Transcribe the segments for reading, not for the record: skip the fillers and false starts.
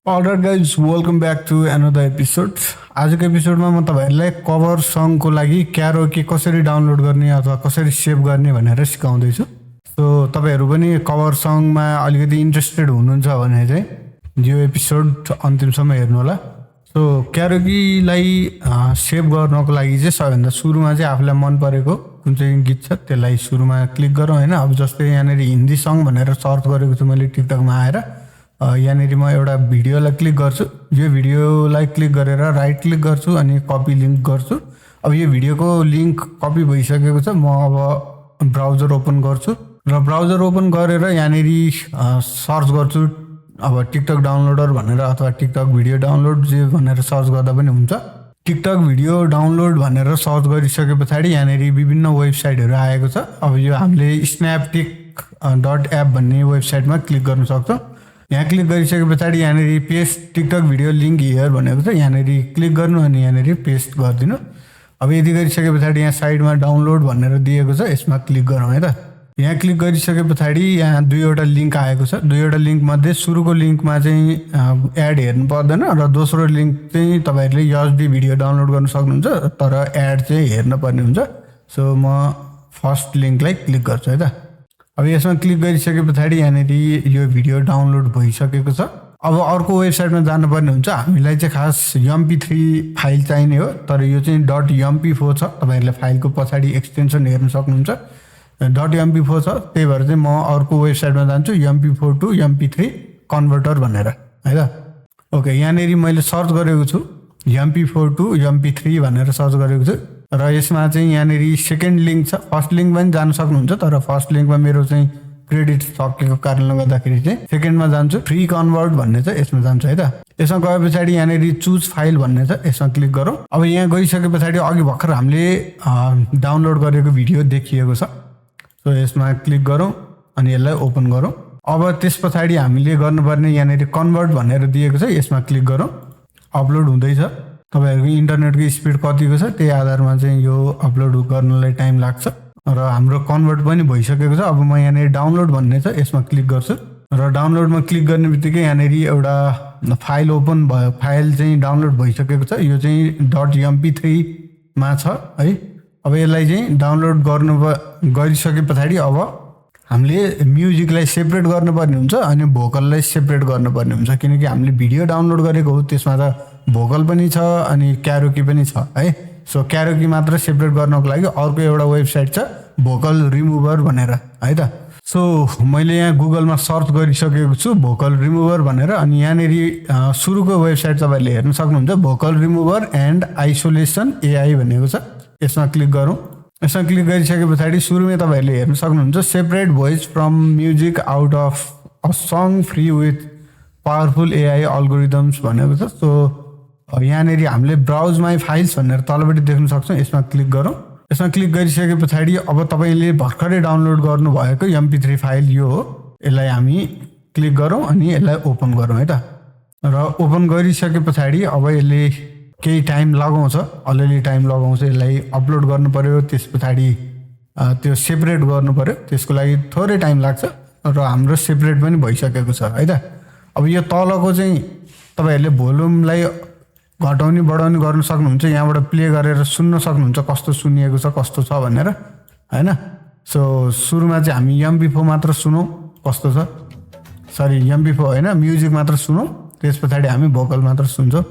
All right guys welcome back to another episode. आजको एपिसोडमा म तपाईँहरूलाई कभर सङको लागि क्यारोके कसरी डाउनलोड गर्ने अथवा कसरी सेभ गर्ने भनेर सिकाउँदैछु। सो तपाईँहरू पनि कभर सङमा अलिकति इन्ट्रेस्टेड हुनुहुन्छ भने चाहिँ यो एपिसोड अन्तिमसम्म हेर्नु होला। सो क्यारोकेलाई सेभ गर्नको लागि चाहिँ सबैभन्दा सुरुमा चाहिँ आफूलाई मन परेको कुन चाहिँ गीत छ त्यसलाई सुरुमा क्लिक गरौँ होइन। अब जस्तै यहाँनिर हिन्दी सङ भनेर सर्च गरेको छु मैले टिकटकमा आएर। यहाँनिर म एउटा भिडियोलाई क्लिक गर्छु। यो भिडियोलाई क्लिक गरेर राइट क्लिक गर्छु अनि कपी लिङ्क गर्छु। अब यो भिडियोको लिङ्क कपी भइसकेको छ। म अब ब्राउजर ओपन गर्छु र ब्राउजर ओपन गरेर यहाँनिर सर्च गर्छु अब टिकटक डाउनलोडर भनेर अथवा टिकटक भिडियो डाउनलोड जे भनेर सर्च गर्दा पनि हुन्छ। टिकटक भिडियो डाउनलोड भनेर सर्च गरिसके पछाडि यहाँनिर विभिन्न वेबसाइटहरू आएको छ। अब यो हामीले snaptic.app भन्ने वेबसाइटमा क्लिक गर्न सक्छौँ। यहाँ क्लिक गरिसके पछाडि यहाँनिर paste TikTok video link here भनेको छ। यहाँनिर क्लिक गर्नु अनि यहाँनिर पेस्ट गरिदिनु। अब यदि गरिसके पछाडि यहाँ साइडमा डाउनलोड भनेर दिएको छ, यसमा क्लिक गरौँ है त। यहाँ क्लिक गरिसके पछाडि यहाँ दुईवटा लिङ्क आएको छ। दुईवटा लिङ्कमध्ये सुरुको लिङ्कमा चाहिँ एड हेर्नु पर्दैन र दोस्रो लिङ्क चाहिँ तपाईँहरूले एचडी भिडियो डाउनलोड गर्न सक्नुहुन्छ तर एड चाहिँ हेर्न पर्ने हुन्छ। सो म फर्स्ट लिङ्कलाई क्लिक गर्छु है त। अब यसमा क्लिक गरिसके पछाडि यहाँनिर यो भिडियो डाउनलोड भइसकेको छ। अब अर्को वेबसाइटमा जानुपर्ने हुन्छ। हामीलाई चाहिँ खास MP3 फाइल चाहिने हो तर यो चाहिँ .mp4 छ। तपाईँहरूले फाइलको पछाडि एक्सटेन्सन हेर्न सक्नुहुन्छ .mp4 छ। त्यही भएर चाहिँ म अर्को वेबसाइटमा जान्छु MP4 टु MP3 कन्भर्टर भनेर है त। ओके, यहाँनिर मैले सर्च गरेको छु MP4 टु MP3 भनेर सर्च गरेको छु र यसमा चाहिँ यहाँनिर सेकेन्ड लिङ्क छ। फर्स्ट लिङ्क पनि जान सक्नुहुन्छ तर फर्स्ट लिङ्कमा मेरो चाहिँ क्रेडिट सकेको कारणले गर्दाखेरि चाहिँ सेकेन्डमा जान्छु। फ्री कन्भर्ट भन्ने छ, यसमा जान्छु है त। यसमा गए पछाडि यहाँनिर चुज फाइल भन्ने छ, यसमा क्लिक गरौँ। अब यहाँ गइसके पछाडि अघि भर्खर हामीले डाउनलोड गरेको भिडियो देखिएको छ। सो यसमा क्लिक गरौँ अनि यसलाई ओपन गरौँ। अब त्यस पछाडि हामीले गर्नुपर्ने यहाँनिर कन्भर्ट भनेर दिएको छ, यसमा क्लिक गरौँ। अपलोड हुँदैछ। तपाईँहरूको इन्टरनेटको स्पिड कतिको छ त्यही आधारमा चाहिँ यो अपलोड गर्नलाई टाइम लाग्छ र हाम्रो कन्भर्ट पनि भइसकेको छ। अब म यहाँनिर डाउनलोड भन्ने छ, यसमा क्लिक गर्छु र डाउनलोडमा क्लिक गर्ने बित्तिकै यहाँनिर एउटा फाइल ओपन भयो। फाइल चाहिँ डाउनलोड भइसकेको छ। यो चाहिँ .mp3 मा छ है। अब यसलाई चाहिँ डाउनलोड गरिसके पछाडि अब हामीले म्युजिकलाई सेपरेट गर्नुपर्ने हुन्छ अनि भोकललाई सेपरेट गर्नुपर्ने हुन्छ किनकि हामीले भिडियो डाउनलोड गरेको हो त्यसमा त भोकल पनि छ अनि क्यारोके पनि छ है। सो क्यारोके मात्र सेपरेट गर्नको लागि अर्को एउटा वेबसाइट छ भोकल रिमुभर भनेर है त। सो मैले यहाँ गुगलमा सर्च गरिसकेको छु भोकल रिमुभर भनेर अनि यहाँनिर सुरुको वेबसाइट तपाईँहरूले हेर्न सक्नुहुन्छ vocal remover and isolation AI भनेको छ। यसमा क्लिक गरौँ। यसमा क्लिक गरिसके पछाडि सुरुमै तपाईँहरूले हेर्न सक्नुहुन्छ separate voice from music out of a song free with powerful AI algorithms भनेको छ। सो यहाँनिर हामीले ब्राउज माई फाइल्स भनेर तलपट्टि देख्न सक्छौँ। यसमा क्लिक गरौँ। यसमा क्लिक गरिसके पछाडि अब तपाईँले भर्खरै डाउनलोड गर्नुभएको MP3 फाइल यो हो। यसलाई हामी क्लिक गरौँ अनि यसलाई ओपन गरौँ है त। र ओपन गरिसके पछाडि अब यसले केही टाइम लगाउँछ, अलिअलि टाइम लगाउँछ। यसलाई अपलोड गर्नु पऱ्यो, त्यस पछाडि त्यो सेपरेट गर्नु पऱ्यो, त्यसको लागि थोरै टाइम लाग्छ र हाम्रो सेपरेट पनि भइसकेको छ है त। अब यो तलको चाहिँ तपाईँहरूले भोल्युमलाई घटाउने बढाउने गर्न सक्नुहुन्छ। यहाँबाट प्ले गरेर सुन्न सक्नुहुन्छ कस्तो सुनिएको छ कस्तो छ भनेर होइन। सो सुरुमा चाहिँ हामी MP4 मात्र सुनौँ कस्तो छ, सरी MP4 होइन म्युजिक मात्र सुनौँ, त्यस पछाडि हामी भोकल मात्र सुन्छौँ।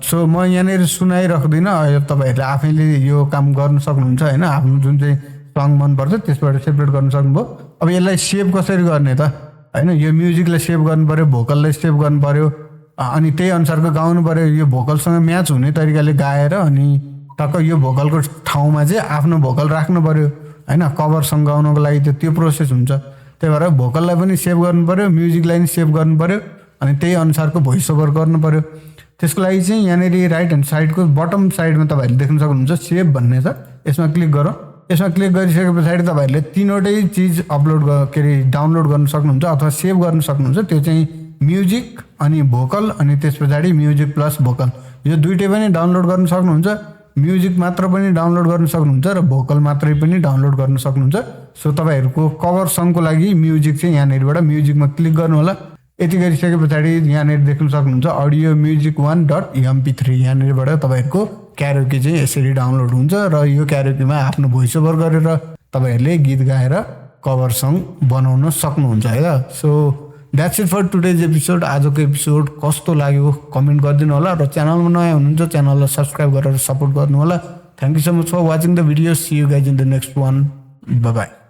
सो म यहाँनिर सुनाइराख्दिनँ, तपाईँहरूले आफैले यो काम गर्न सक्नुहुन्छ होइन। आफ्नो जुन चाहिँ सङ मनपर्छ त्यसबाट सेपरेट गर्न सक्नुभयो। अब यसलाई सेभ कसरी गर्ने त होइन। यो म्युजिकलाई सेभ गर्नु पऱ्यो, भोकललाई सेभ गर्नु पऱ्यो अनि त्यही अनुसारको गाउनु पऱ्यो। यो भोकलसँग म्याच हुने तरिकाले गाएर अनि टक्क यो भोकलको ठाउँमा चाहिँ आफ्नो भोकल राख्नु पऱ्यो होइन। कभर सङ गाउनको लागि त्यो प्रोसेस हुन्छ। त्यही भएर भोकललाई पनि सेभ गर्नु पऱ्यो, म्युजिकलाई पनि सेभ गर्नु पऱ्यो अनि त्यही अनुसारको भोइस ओभर गर्नु पऱ्यो। त्यसको लागि चाहिँ यहाँनिर राइट ह्यान्ड साइडको बटम साइडमा तपाईँहरूले देख्न सक्नुहुन्छ सेभ भन्ने छ, यसमा क्लिक गरौँ। यसमा क्लिक गरिसके पछाडि तपाईँहरूले तिनवटै चिज अपलोड के अरे डाउनलोड गर्न सक्नुहुन्छ अथवा सेभ गर्न सक्नुहुन्छ। त्यो चाहिँ म्युजिक अनि भोकल अनि त्यस पछाडि म्युजिक प्लस भोकल यो दुइटै पनि डाउनलोड गर्न सक्नुहुन्छ। म्युजिक मात्र पनि डाउनलोड गर्न सक्नुहुन्छ र भोकल मात्रै पनि डाउनलोड गर्न सक्नुहुन्छ। सो तपाईँहरूको कभर सङको लागि म्युजिक चाहिँ यहाँनिरबाट म्युजिकमा क्लिक गर्नु होला। यति गरिसके पछाडि यहाँनिर देख्न सक्नुहुन्छ audiomusic1.mp3 यहाँनिरबाट तपाईँहरूको क्यारोकी चाहिँ यसरी डाउनलोड हुन्छ र यो क्यारोकीमा आफ्नो भोइस ओभर गरेर तपाईँहरूले गीत गाएर कभर सङ बनाउन सक्नुहुन्छ है। So that's it for today's episode. आजको एपिसोड कस्तो लाग्यो कमेन्ट गरिदिनु होला र च्यानलमा नयाँ हुनुहुन्छ च्यानललाई सब्सक्राइब गरेर सपोर्ट गर्नु होला। Thank you so much for watching the video. See you guys in the next one. Bye by.